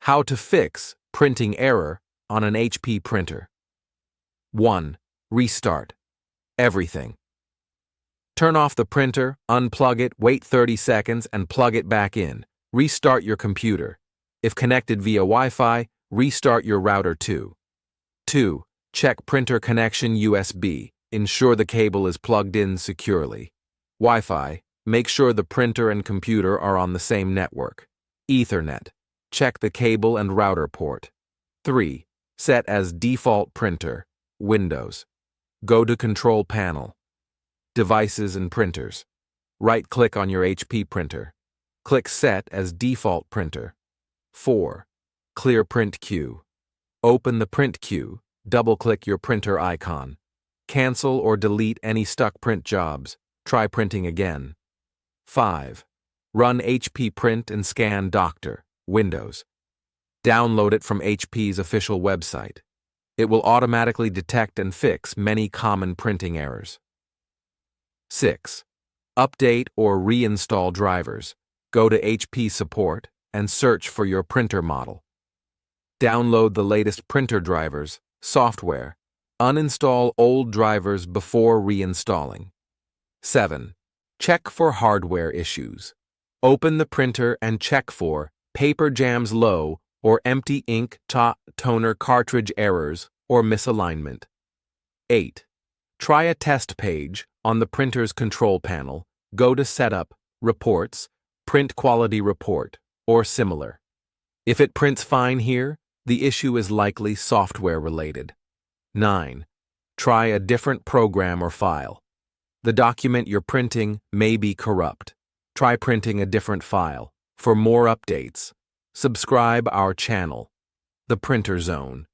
How to fix printing error on an HP printer. 1. Restart everything. Turn off the printer, unplug it, wait 30 seconds, and plug it back in. Restart your computer. If connected via Wi-Fi, restart your router too. 2. Check printer connection USB. Ensure the cable is plugged in securely. Wi-Fi. Make sure the printer and computer are on the same network. Ethernet. Check the cable and router port. 3. Set as default printer, Windows. Go to Control Panel. Devices and Printers. Right-click on your HP printer. Click Set as default printer. 4. Clear print queue. Open the print queue, double-click your printer icon. Cancel or delete any stuck print jobs. Try printing again. 5. Run HP Print and Scan Doctor, Windows. Download it from HP's official website. It will automatically detect and fix many common printing errors. 6. Update or reinstall drivers. Go to HP Support and search for your printer model. Download the latest printer drivers, software. Uninstall old drivers before reinstalling. 7. Check for hardware issues. Open the printer and check for paper jams low or empty ink toner cartridge errors or misalignment. 8. Try a test page on the printer's control panel. Go to Setup, Reports, Print Quality Report, or similar. If it prints fine here, the issue is likely software related. 9. Try a different program or file. The document you're printing may be corrupt. Try printing a different file. For more updates, subscribe our channel, The Printer Zone.